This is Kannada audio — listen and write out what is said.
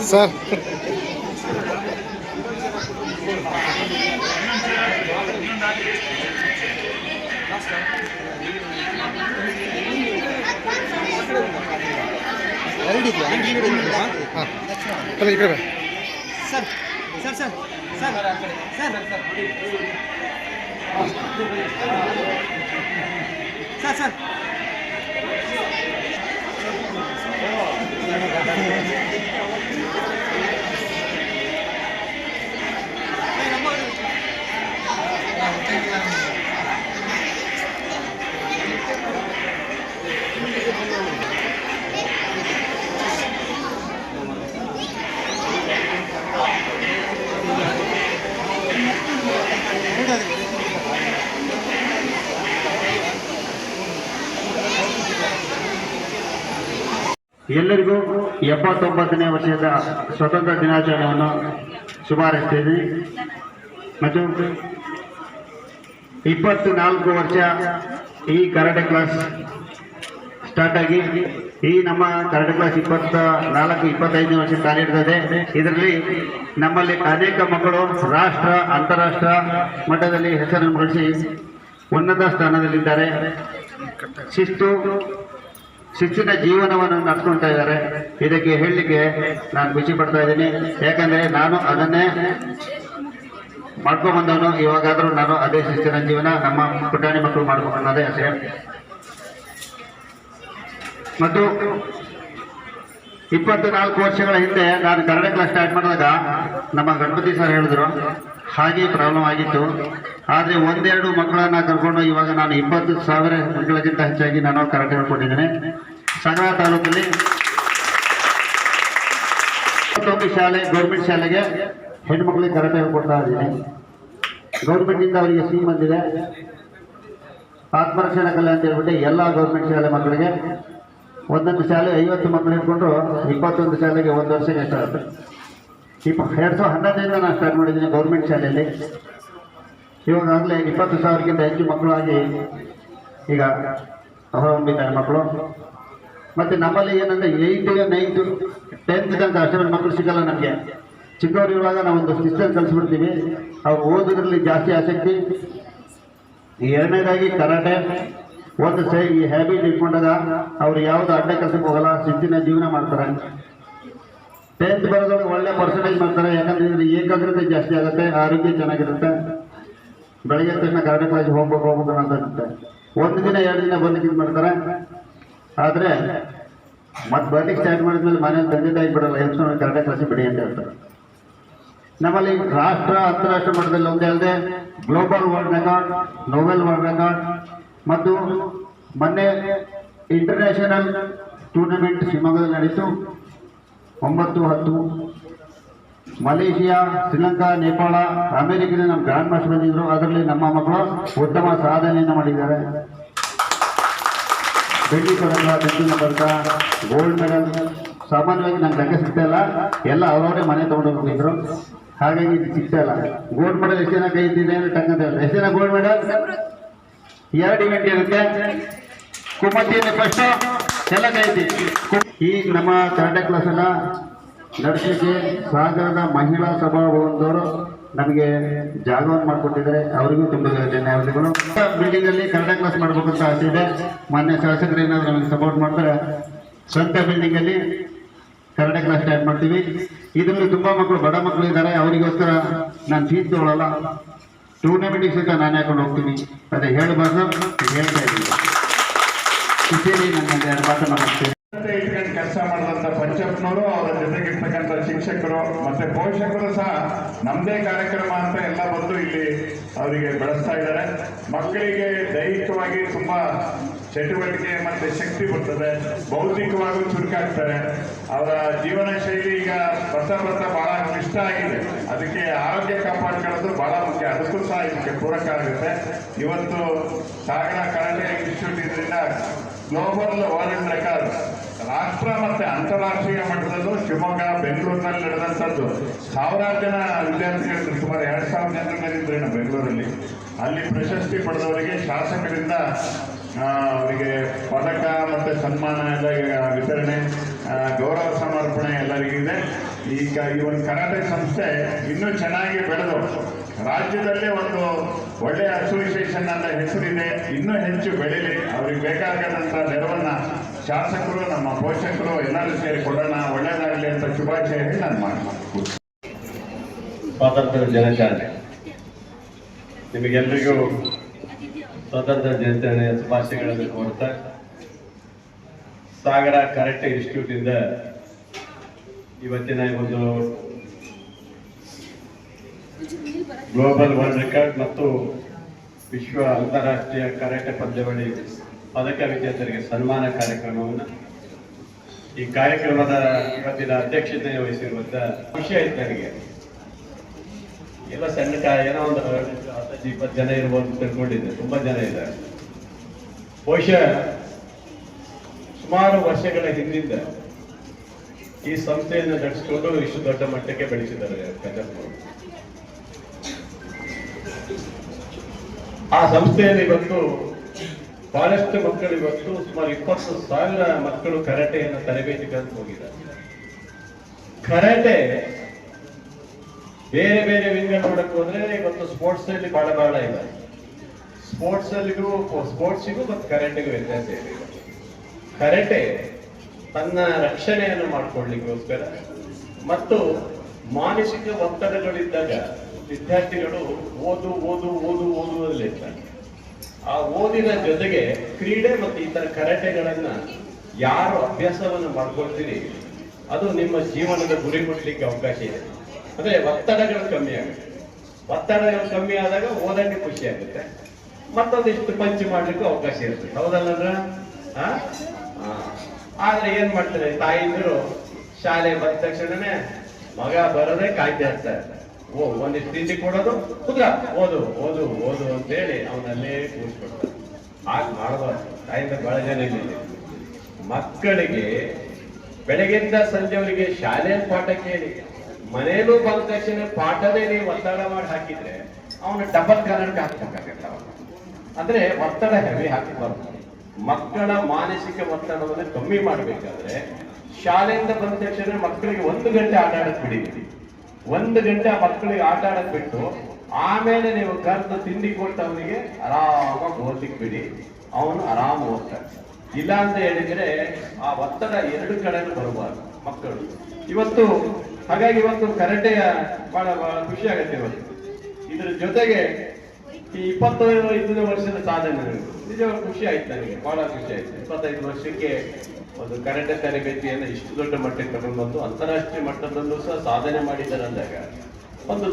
ಸರ್ ಹಾಂ ಈ ಕಡೆ sir sir sir sir sir sir ಎಲ್ಲರಿಗೂ 79ನೇ ವರ್ಷದ ಸ್ವತಂತ್ರ ದಿನಾಚರಣೆಯನ್ನು ಶುಭ ಹಾರೈಸ್ತಿದ್ದೀನಿ. ಮತ್ತು 24 ವರ್ಷ ಈ ಕರಾಟೆ ಕ್ಲಾಸ್ ಸ್ಟಾರ್ಟ್ ಆಗಿ ಈ ನಮ್ಮ ಕರಾಟೆ ಕ್ಲಾಸ್ 24-25ನೇ ವರ್ಷ ಕಾರ್ಯನಿರ್ತದೆ. ಇದರಲ್ಲಿ ನಮ್ಮಲ್ಲಿ ಅನೇಕ ಮಕ್ಕಳು ರಾಷ್ಟ್ರ ಅಂತಾರಾಷ್ಟ್ರ ಮಟ್ಟದಲ್ಲಿ ಹೆಸರನ್ನು ಗಳಿಸಿ ಉನ್ನತ ಸ್ಥಾನದಲ್ಲಿದ್ದಾರೆ. ಶಿಸ್ತಿನ ಜೀವನವನ್ನು ನಡೆಸ್ಕೊಳ್ತಾ ಇದ್ದಾರೆ. ಇದಕ್ಕೆ ಹೇಳಲಿಕ್ಕೆ ನಾನು ಖುಷಿ ಪಡ್ತಾ ಇದ್ದೀನಿ. ಯಾಕಂದರೆ ನಾನು ಅದನ್ನೇ ಮಾಡ್ಕೊಂಡ್ಬಂದವನು. ಇವಾಗಾದರೂ ನಾನು ಅದೇ ಶಿಸ್ತಿನ ಜೀವನ ನಮ್ಮ ಪುಟಾಣಿ ಮಕ್ಕಳು ಮಾಡ್ಕೊಂಡೇ ಆಸೆ. ಮತ್ತು 24 ವರ್ಷಗಳ ಹಿಂದೆ ನಾನು ಕರಾಟೆ ಕ್ಲಾಸ್ ಸ್ಟಾರ್ಟ್ ಮಾಡಿದಾಗ ನಮ್ಮ ಗಣಪತಿ ಸರ್ ಹೇಳಿದ್ರು ಹಾಗೆ ಪ್ರಾಬ್ಲಮ್ ಆಗಿತ್ತು. ಆದರೆ ಒಂದೆರಡು ಮಕ್ಕಳನ್ನು ಕರ್ಕೊಂಡು ಇವಾಗ ನಾನು 20,000 ಮಕ್ಕಳಿಗಿಂತ ಹೆಚ್ಚಾಗಿ ನಾನು ಕರಾಟೆ ಹೇಳ್ಕೊಟ್ಟಿದ್ದೇನೆ. ಸಂಘ ತಾಲೂಕಲ್ಲಿ 21 ಶಾಲೆ ಗೌರ್ಮೆಂಟ್ ಶಾಲೆಗೆ ಹೆಣ್ಮಕ್ಳಿಗೆ ಕರಾಟೆ ಹೇಳ್ಕೊಡ್ತಾ ಇದ್ದೀನಿ. ಗೌರ್ಮೆಂಟಿಂದ ಅವರಿಗೆ ಸ್ಕೀಮ್ ಬಂದಿದೆ, ಆತ್ಮರಕ್ಷಣಾ ಕಲೆ ಅಂತ ಹೇಳ್ಬಿಟ್ಟು ಎಲ್ಲ ಗೌರ್ಮೆಂಟ್ ಶಾಲೆ ಮಕ್ಕಳಿಗೆ ಒಂದೊಂದು ಶಾಲೆ 50 ಮಕ್ಕಳು ಇಟ್ಕೊಂಡ್ರು 21 ಶಾಲೆಗೆ ಒಂದು ವರ್ಷಕ್ಕೆ ಎಷ್ಟಾಗುತ್ತೆ. 2011ರಿಂದ ನಾನು ಸ್ಟಾರ್ಟ್ ಮಾಡಿದ್ದೀನಿ ಗೌರ್ಮೆಂಟ್ ಶಾಲೆಯಲ್ಲಿ. ಇವಾಗಲೇ 20,000ಕ್ಕಿಂತ ಹೆಚ್ಚು ಮಕ್ಕಳು ಆಗಿ ಈಗ ಹೊರಹೊಮ್ಮಿದ್ದಾರೆ ಮಕ್ಕಳು. ಮತ್ತು ನಮ್ಮಲ್ಲಿ ಏನಂದರೆ 8th 9th 10th ತನಕ ಅಷ್ಟೊಂದು ಮಕ್ಕಳು ಸಿಗಲ್ಲ ನಮಗೆ. ಚಿಕ್ಕವರು ಇರುವಾಗ ನಾವೊಂದು ಸಿಸ್ಟಮ್ ಕಲಿಸ್ಬಿಡ್ತೀವಿ. ಅವ್ರು ಓದೋದ್ರಲ್ಲಿ ಜಾಸ್ತಿ ಆಸಕ್ತಿ. ಎರಡನೇದಾಗಿ ಕರಾಟೆ ಒಂದು ಈ ಹ್ಯಾಬಿಟ್ ಇಟ್ಕೊಂಡಾಗ ಅವರು ಯಾವುದು ಅಡ್ಡ ಕೆಲಸಕ್ಕೆ ಹೋಗಲ್ಲ, ಶಿಸ್ತಿನ ಜೀವನ ಮಾಡ್ತಾರೆ. 10th ಬರೋದ್ರೊಳಗೆ ಒಳ್ಳೆ ಪರ್ಸೆಂಟೇಜ್ ಮಾಡ್ತಾರೆ. ಯಾಕಂದರೆ ಇದರಲ್ಲಿ ಏಕಾಗ್ರತೆ ಜಾಸ್ತಿ ಆಗುತ್ತೆ, ಆರೋಗ್ಯ ಚೆನ್ನಾಗಿರುತ್ತೆ. ಬೆಳಗ್ಗೆ ತಕ್ಷಣ ಕರಾಟೆ ಕ್ಲಾಸಿಗೆ ಹೋಗ್ಬೇಕು ಅಂತ ಅನಿಸುತ್ತೆ. ಒಂದು ದಿನ 2 ದಿನ ಬಂದು ಇದು ಮಾಡ್ತಾರೆ. ಆದರೆ ಮತ್ತೆ ಬರ್ಲಿಕ್ಕೆ ಸ್ಟಾರ್ಟ್ ಮಾಡಿದ್ಮೇಲೆ ಮನೇಲಿ ತಂದೆ ತಾಯಿ ಬಿಡಲ್ಲ, ಎಲ್ಸೋಣ ಕರಾಟೆ ಕ್ಲಾಸಿಗೆ ಬಿಡಿ ಅಂತ ಹೇಳ್ತಾರೆ. ನಮ್ಮಲ್ಲಿ ರಾಷ್ಟ್ರ ಅಂತಾರಾಷ್ಟ್ರ ಮಟ್ಟದಲ್ಲಿ ಒಂದೇ ಅಲ್ಲದೆ global world record, Nobel world record ಮತ್ತು ಮೊನ್ನೆ ಇಂಟರ್ನ್ಯಾಷನಲ್ ಟೂರ್ನಮೆಂಟ್ ಶಿವಮೊಗ್ಗದಲ್ಲಿ ನಡೀತು. 9-10 ಮಲೇಷಿಯಾ, ಶ್ರೀಲಂಕಾ, ನೇಪಾಳ, ಅಮೆರಿಕದ ನಮ್ಮ ಗ್ರ್ಯಾಂಡ್ ಮಾಸ್ಟರ್ ಬಂದಿದ್ರು. ಅದರಲ್ಲಿ ನಮ್ಮ ಮಕ್ಕಳು ಉತ್ತಮ ಸಾಧನೆಯನ್ನು ಮಾಡಿದ್ದಾರೆ. ಬೆಳ್ಳಿ ಪದಕ, ಬೆಳ್ಳಿನ ಪದಕ, ಗೋಲ್ಡ್ ಮೆಡಲ್. ಸಾಮಾನ್ಯವಾಗಿ ನಂಗೆ ಲೆಕ್ಕ ಸಿಗ್ತಾ ಇಲ್ಲ, ಎಲ್ಲ ಅವರವರೇ ಮನೆ ತೊಗೊಂಡು ಹೋಗಿದ್ರು. ಹಾಗಾಗಿ ಸಿಗ್ತಾ ಇಲ್ಲ. ಗೋಲ್ಡ್ ಮೆಡಲ್ ಎಷ್ಟು ಜನ ಕೈ ಇದ್ದಿದೆ ಅಂದರೆ ಟಕ್ಕಂತ ಇಲ್ಲ. ಎಷ್ಟು ಜನ ಗೋಲ್ಡ್ ಮೆಡಲ್? 2 ಇವೆಂಟ್ ಇರುತ್ತೆ. ಕುಮ್ಮತ್ತಿಯಲ್ಲಿ ಫಸ್ಟ್ ಎಲ್ಲ ಕೈ ಇದ್ದೀವಿ. ಈ ನಮ್ಮ ಕರಾಟೆ ಕ್ಲಾಸನ್ನು ನಡೆಸಲಿಕ್ಕೆ ಸಾಗರದ ಮಹಿಳಾ ಸಭಾಭವನದವರು ನಮಗೆ ಜಾಗವನ್ನು ಮಾಡಿಕೊಟ್ಟಿದ್ದಾರೆ. ಅವರಿಗೂ ತುಂಬ ಧನ್ಯವಾದಗಳು. ಬಿಲ್ಡಿಂಗಲ್ಲಿ ಕರಾಟೆ ಕ್ಲಾಸ್ ಮಾಡಬೇಕಂತ ಆಸೆ ಇದೆ. ಮಾನ್ಯ ಶಾಸಕರು ಏನಾದರೂ ನಮಗೆ ಸಪೋರ್ಟ್ ಮಾಡ್ತಾರೆ, ಸ್ವಂತ ಬಿಲ್ಡಿಂಗಲ್ಲಿ ಕರಾಟೆ ಕ್ಲಾಸ್ ಸ್ಟಾರ್ಟ್ ಮಾಡ್ತೀವಿ. ಇದರಲ್ಲಿ ತುಂಬ ಮಕ್ಕಳು ಬಡ ಮಕ್ಕಳು ಇದ್ದಾರೆ. ಅವರಿಗೋಸ್ಕರ ನಾನು ಫೀಸ್ ತಗೊಳ್ಳಲ್ಲ. ಟೂರ್ನಮೆಂಟಿಗೆ ಸಹಿತ ನಾನು ಹಾಕೊಂಡು ಹೋಗ್ತೀನಿ. ಅದೇ ಹೇಳಬಾರ್ದು, ಹೇಳ್ತಾ ಇದ್ದೀನಿ. ಖುಷಿಯಲ್ಲಿ ನನ್ನ 2 ಮಾತನ್ನು ಮಾಡ್ತೀನಿ. ಇಟ್ಕೊಂಡು ಕೆಲಸ ಮಾಡಿದಂಥ ಪಂಚಪ್ಪನವರು, ಅವರ ಜೊತೆಗಿರ್ತಕ್ಕಂಥ ಶಿಕ್ಷಕರು ಮತ್ತೆ ಪೋಷಕರು ಸಹ ನಮ್ಮದೇ ಕಾರ್ಯಕ್ರಮ ಅಂತ ಎಲ್ಲ ಬಂದು ಇಲ್ಲಿ ಅವರಿಗೆ ಬೆಳೆಸ್ತಾ ಇದ್ದಾರೆ. ಮಕ್ಕಳಿಗೆ ದೈಹಿಕವಾಗಿ ತುಂಬ ಚಟುವಟಿಕೆ ಮತ್ತೆ ಶಕ್ತಿ ಬರ್ತದೆ, ಬೌದ್ಧಿಕವಾಗೂ ಚುರುಕಾಗ್ತಾರೆ. ಅವರ ಜೀವನ ಶೈಲಿ ಈಗ ಬರ್ತಾ ಬಹಳ ಕ್ಲಿಷ್ಟ ಆಗಿದೆ. ಅದಕ್ಕೆ ಆರೋಗ್ಯ ಕಾಪಾಡ್ಕೊಳ್ಳೋದು ಬಹಳ ಮುಖ್ಯ. ಅದಕ್ಕೂ ಸಹ ಇದಕ್ಕೆ ಪೂರಕ ಆಗುತ್ತೆ. ಇವತ್ತು ಸಾಗರ ಕರಾಟೆ ಇನ್ಸ್ಟಿಟ್ಯೂಟ್ ಇದರಿಂದ ಗ್ಲೋಬಲ್ ವರ್ಲ್ಡ್ ರೆಕಾರ್ಡ್ ರಾಷ್ಟ್ರ ಮತ್ತೆ ಅಂತಾರಾಷ್ಟ್ರೀಯ ಮಟ್ಟದಲ್ಲೂ ಶಿವಮೊಗ್ಗ, ಬೆಂಗಳೂರಿನಲ್ಲಿ ನಡೆದಂಥದ್ದು. ಸಾವಿರಾರು ಜನ ವಿದ್ಯಾರ್ಥಿಗಳು, ಸುಮಾರು 2,000 ಜನರ ಮೇಲಿದ್ರೆ ಬೆಂಗಳೂರಲ್ಲಿ. ಅಲ್ಲಿ ಪ್ರಶಸ್ತಿ ಪಡೆದವರಿಗೆ ಶಾಸಕರಿಂದ ಅವರಿಗೆ ಪದಕ ಮತ್ತು ಸನ್ಮಾನ ಎಲ್ಲ ವಿತರಣೆ, ಗೌರವ ಸಮರ್ಪಣೆ ಎಲ್ಲರಿಗಿದೆ. ಈಗ ಈ ಒಂದು ಕರಾಟೆ ಸಂಸ್ಥೆ ಇನ್ನೂ ಚೆನ್ನಾಗಿ ಬೆಳೆದು ರಾಜ್ಯದಲ್ಲೇ ಒಂದು ಒಳ್ಳೆಯ ಅಸೋಸಿಯೇಷನ್ ಅಂತ ಹೆಸರಿದೆ, ಇನ್ನೂ ಹೆಚ್ಚು ಬೆಳೀಲಿ. ಅವ್ರಿಗೆ ಬೇಕಾಗದಂತ ನೆರವನ್ನ ಶಾಸಕರು, ನಮ್ಮ ಪೋಷಕರು ಎಲ್ಲರೂ ಸೇರಿ ಕೊಡೋಣ, ಒಳ್ಳೇದಾಗಲಿ ಅಂತ ಶುಭಾಶಯ ಹೇಳಿ ನಾನು ಮಾಡ್ತೀನಿ. ಸ್ವಾತಂತ್ರ್ಯ ದಿನಾಚರಣೆ ನಿಮಗೆಲ್ಲರಿಗೂ ಸ್ವಾತಂತ್ರ್ಯ ದಿನಾಚರಣೆಯ ಶುಭಾಶಯಗಳನ್ನು ಕೋರ್ತಾ, ಸಾಗರ ಕರಾಟೆ ಇನ್ಸ್ಟಿಟ್ಯೂಟ್ ಇಂದ ಇವತ್ತಿನ ಒಂದು ಗ್ಲೋಬಲ್ ವರ್ಲ್ಡ್ ರೆಕಾರ್ಡ್ ಮತ್ತು ವಿಶ್ವ ಅಂತಾರಾಷ್ಟ್ರೀಯ ಕರಾಟೆ ಪಂದ್ಯಾವಳಿ ಪದಕ ವಿಜೇತರಿಗೆ ಸನ್ಮಾನ ಕಾರ್ಯಕ್ರಮವನ್ನು, ಈ ಕಾರ್ಯಕ್ರಮದ ಇವತ್ತಿನ ಅಧ್ಯಕ್ಷತೆ ವಹಿಸಿರುವಂತ ಖುಷಿ ಆಯ್ತು ನನಗೆ. ಎಲ್ಲ ಸಣ್ಣ ಏನೋ ಒಂದು 10-20 ಜನ ಇರ್ಬೋದು ತಿಳ್ಕೊಂಡಿದ್ದೆ, ತುಂಬಾ ಜನ ಇದ್ದಾರೆ. ಬಹುಶಃ ಸುಮಾರು ವರ್ಷಗಳ ಹಿಂದಿಂದ ಈ ಸಂಸ್ಥೆಯನ್ನು ನಡೆಸಿಕೊಂಡು ಇಷ್ಟು ದೊಡ್ಡ ಮಟ್ಟಕ್ಕೆ ಬೆಳೆಸಿದ್ದಾರೆ ಕಜಪ್ಪವರು. ಆ ಸಂಸ್ಥೆಯಲ್ಲಿ ಇವತ್ತು ಬಹಳಷ್ಟು ಮಕ್ಕಳು, ಇವತ್ತು ಸುಮಾರು 20,000 ಮಕ್ಕಳು ಕರಾಟೆಯನ್ನು ತರಬೇತಿಗಳನ್ನು ಹೋಗಿದ್ದಾರೆ. ಕರಾಟೆ ಬೇರೆ ಬೇರೆ ವಿಂಗ ನೋಡಕ್ ಹೋದ್ರೆ ಇವತ್ತು ಸ್ಪೋರ್ಟ್ಸ್ ಅಲ್ಲಿ ಬಹಳ ಇದೆ. ಸ್ಪೋರ್ಟ್ಸಿಗೂ ಮತ್ತು ಕರಾಟೆಗೂ ವ್ಯತ್ಯಾಸ ಇದೆ. ಕರಾಟೆ ತನ್ನ ರಕ್ಷಣೆಯನ್ನು ಮಾಡಿಕೊಳ್ಳಿಕ್ಕೋಸ್ಕರ ಮತ್ತು ಮಾನಸಿಕ ಒತ್ತಡಗಳಿದ್ದಾಗ ವಿದ್ಯಾರ್ಥಿಗಳು ಓದುವುದಲ್ಲಿರ್ತಾರೆ. ಆ ಓದಿನ ಜೊತೆಗೆ ಕ್ರೀಡೆ ಮತ್ತು ಇತರ ಕರಾಟೆಗಳನ್ನ ಯಾರು ಅಭ್ಯಾಸವನ್ನು ಮಾಡ್ಕೊಳ್ತೀರಿ, ಅದು ನಿಮ್ಮ ಜೀವನದ ಗುರಿ ಮುಟ್ಲಿಕ್ಕೆ ಅವಕಾಶ ಇದೆ. ಅಂದ್ರೆ ಒತ್ತಡಗಳು ಕಮ್ಮಿ ಆಗುತ್ತೆ. ಒತ್ತಡಗಳು ಕಮ್ಮಿ ಆದಾಗ ಓದಕ್ಕೆ ಖುಷಿ ಆಗುತ್ತೆ, ಮತ್ತೊಂದಿಷ್ಟು ಪಂಚ್ ಮಾಡ್ಲಿಕ್ಕೂ ಅವಕಾಶ ಇರುತ್ತೆ. ಹೌದಲ್ಲ? ಆದ್ರೆ ಏನ್ ಮಾಡ್ತಾರೆ ತಾಯಿಂದರು, ಶಾಲೆ ಬಂದ ತಕ್ಷಣನೇ ಮಗ ಬರೋದೇ ಕಾಯ್ತಾ ಇರ್ತಾರೆ. ಒಂದಿಷ್ಟು ತಿಂಡಿ ಕೊಡೋದು, ಕುದ್ರ ಓದು ಓದು ಓದು ಅಂತೇಳಿ ಅವನಲ್ಲೇ ಕೂರಿಸ್ಕೊಡ್ತಾರೆ. ಆಗ ಮಾಡಬಾರ್ದು. ತಾಯಿಂದ ಬಹಳ ಜನ ಇದೆ. ಮಕ್ಕಳಿಗೆ ಬೆಳಗ್ಗೆಯಿಂದ ಸಂಜೆವರೆಗೆ ಶಾಲೆಯಲ್ಲಿ ಪಾಠ ಕೇಳಿ ಮನೇಲೂ ಬಂದ ತಕ್ಷಣ ಪಾಠದೇ ನೀವು ಒತ್ತಡ ಮಾಡಿ ಹಾಕಿದ್ರೆ ಅವನು ಡಬಲ್ ಕನ್ನಡಕ್ಕೆ ಹಾಕ್ಬೇಕಾಗತ್ತೆ. ಅಂದ್ರೆ ಒತ್ತಡ ಹೆವಿ ಹಾಕಬಾರ್ದು. ಮಕ್ಕಳ ಮಾನಸಿಕ ಒತ್ತಡವನ್ನು ಕಮ್ಮಿ ಮಾಡಬೇಕಾದ್ರೆ ಶಾಲೆಯಿಂದ ಬಂದ ತಕ್ಷಣ ಮಕ್ಕಳಿಗೆ 1 ಗಂಟೆ ಆಟ ಆಡಕ್ ಬಿಡಿ. 1 ಗಂಟೆ ಆ ಮಕ್ಕಳಿಗೆ ಆಟ ಆಡಕ್ ಬಿಟ್ಟು ಆಮೇಲೆ ನೀವು ಕರೆದು ತಿಂಡಿ ಕೊಟ್ಟು ಅವನಿಗೆ ಆರಾಮಾಗಿ ಓದ್ಲಿಕ್ಕೆ ಬಿಡಿ, ಅವನು ಆರಾಮ ಓದ್ತಾನೆ. ಇಲ್ಲ ಅಂತ ಹೇಳಿದ್ರೆ ಆ ಒತ್ತಡ 2 ಕಡೆನೂ ಬರಬಾರ್ದು ಮಕ್ಕಳು. ಇವತ್ತು ಹಾಗಾಗಿ ಇವತ್ತು ಕರಾಟೆಯ ಬಹಳ ಖುಷಿ ಆಗುತ್ತೆ. ಇವತ್ತು ಇದ್ರ ಜೊತೆಗೆ ಈ 25 ವರ್ಷದ ಸಾಧನೆ ನಿಜ ಖುಷಿ ಆಯ್ತು ನನಗೆ, ಬಹಳ ಖುಷಿ ಆಯ್ತು. 25 ವರ್ಷಕ್ಕೆ ಒಂದು ಕರಾಟೆ ತರಬೇತಿಯನ್ನು ಇಷ್ಟು ದೊಡ್ಡ ಮಟ್ಟಕ್ಕೆ ತಗೊಂಡು ಬಂದು ಅಂತಾರಾಷ್ಟ್ರೀಯ ಮಟ್ಟದಲ್ಲೂ ಸಹ ಸಾಧನೆ ಮಾಡಿದ್ದಾರೆ ಅಂದಾಗ ಒಂದು